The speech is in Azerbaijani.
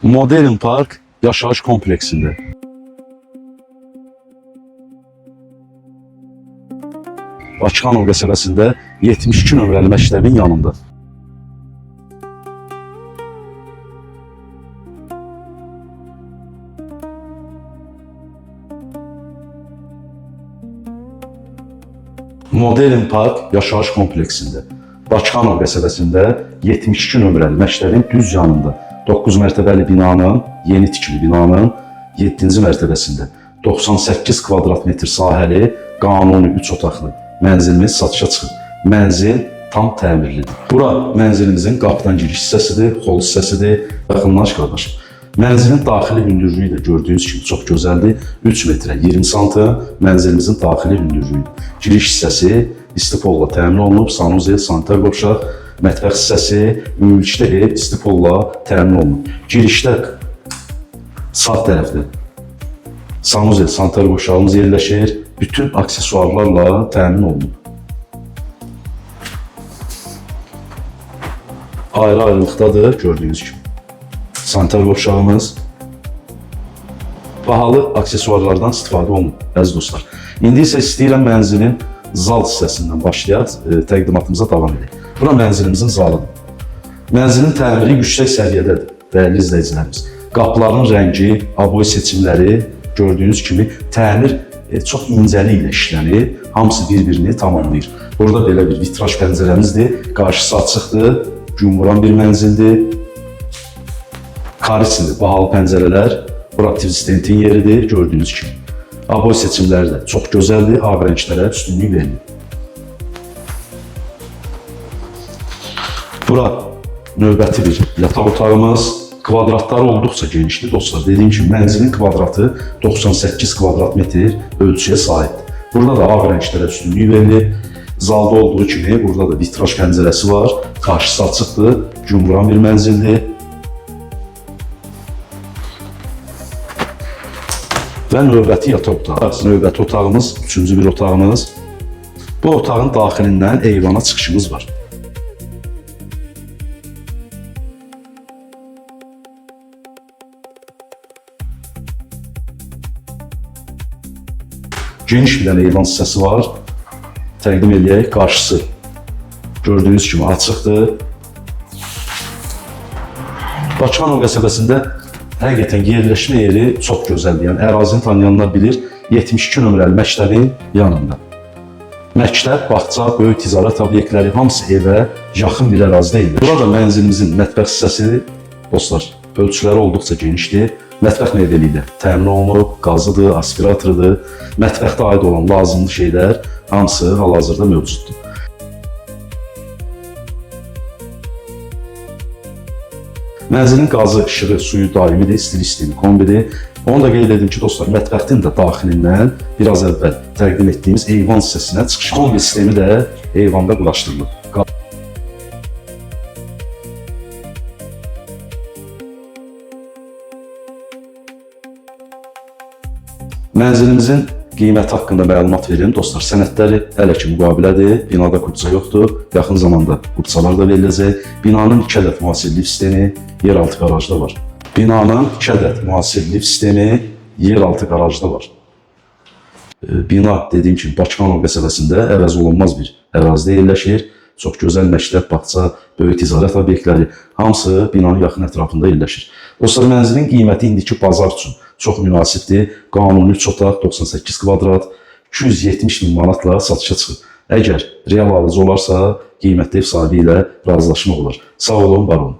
Modern Park yaşayış kompleksində. Bakıxanov qəsəbəsində 72 nömrəli məktəbin yanında. Modern Park yaşayış kompleksində. Bakıxanov qəsəbəsində 72 nömrəli məktəbin düz yanında. 9 mərtəbəli binanın, yeni tikili binanın 7-ci mərtəbəsində 98 kvadrat metr sahəli, qanuni 3 otaqlı mənzilimiz satışa çıxır. Mənzil tam təmirlidir. Bura mənzilimizin qapıdan giriş hissəsidir, xol hissəsidir. Yaxınlaş qardaş. Mənzilin daxili hündürlüyü də gördüyünüz kimi çox gözəldir. 3 metrə 20 santım mənzilimizin daxili hündürlüyüdür. Giriş hissəsi istipolla təmin olunub, sanuzel, sanitar qovşaq, mətbəx hissəsi ümumilikdə ev istipolla təmin olunub. Girişdə sağ tərəfdə sanuzel, sanitar qovşağımız yerləşir. Bütün aksesuarlarla təmin olunub. Ayrı-ayrılıqdadır gördüyünüz kimi. Sanitar qovşağımız. Bahalı aksesuarlardan istifadə olunub, əziz dostlar. İndi isə istəyirəm mənzilin zal hissəsindən başlayaq, təqdimatımıza davam edək. Bura mənzilimizin zalıdır. Mənzilin təmiri yüksək səviyyədədir, dəyərli izləyicilərimiz. Qapıların rəngi, aboy seçimləri gördüyünüz kimi təmir çox incəli ilə işlənir, hamısı bir-birini tamamlayır. Burada belə bir vitraj pəncərəmizdir, qarşısı açıqdır, gün vuran bir mənzildir. Karisindir, bahalı pəncərələr, bura Tvistentin yeridir, gördüyünüz kimi. Aboy seçimləri də çox gözəldir, ağ rənglərə üstünlük verilir. Bura növbəti bir yataq otağımız. Kvadratları olduqca genişdir dostlar. Dediyim kimi mənzilin kvadratı 98 kvadrat metr ölçüyə sahibdir. Burada da ağ rənglərə üstünlük verilir. Zalda olduğu kimi burada da vitraj pəncərəsi var. Qarşısı açıqdır, gün vuran bir mənzildir. Və növbəti yataq otağı. Növbəti otağımız, üçüncü bir otağımız. Bu otağın daxilindən eyvana çıxışımız var. Geniş bir dənə eyvan hissəsi var. Təqdim edək, qarşısı gördüyünüz kimi açıqdır. Bakıxanov qəsəbəsində həqiqətən yerləşmə yeri çox gözəldir. Yəni ərazini tanıyanlar bilir, 72 nömrəli məktəbin yanında. Məktəb, bağça, böyük ticarət obyektləri hamısı evə yaxın bir ərazidə edilir. Burada mənzilimizin mətbəx hissəsi, dostlar, ölçüləri olduqca genişdir. Mətbəx mebeli ilə təmin olunub, qazıdır, aspiratorıdır. Mətbəxdə aid olan lazımlı şeylər hamısı hal-hazırda mövcuddur. Mənzilin qazı, işığı, suyu daimidir, stil sistemi kombidir. Onu da qeyd edim ki, dostlar, mətbəxtin də daxilindən biraz əvvəl təqdim etdiyimiz eyvan hissəsinə çıxış kombi sistemi də eyvanda quraşdırılıb. Mənzilimizin qiyməti haqqında məlumat verim. Dostlar, sənədləri hələ ki müqavilədir. Binada qubça yoxdur. Yaxın zamanda qubçalar da veriləcək. Binanın 2 ədəd müasir lift sistemi yeraltı qarajda var. Binanın 2 ədəd müasir lift sistemi yeraltı qarajda var. Bina, dediyim kimi, Bakıxanov qəsəbəsində əvəz olunmaz bir ərazidə yerləşir. Çox gözəl məktəb, bağça, böyük ticarət obyektləri hamısı binanın yaxın ətrafında yerləşir. Dostlar, mənzilin qiyməti indiki bazar üçün çox münasibdir. Qanuni 3 otaq, 98 kvadrat, 270 min manatla satışa çıxır. Əgər real alıcı olarsa, qiymətli ev sahibi ilə razılaşmaq olar. Sağ olun, var olun.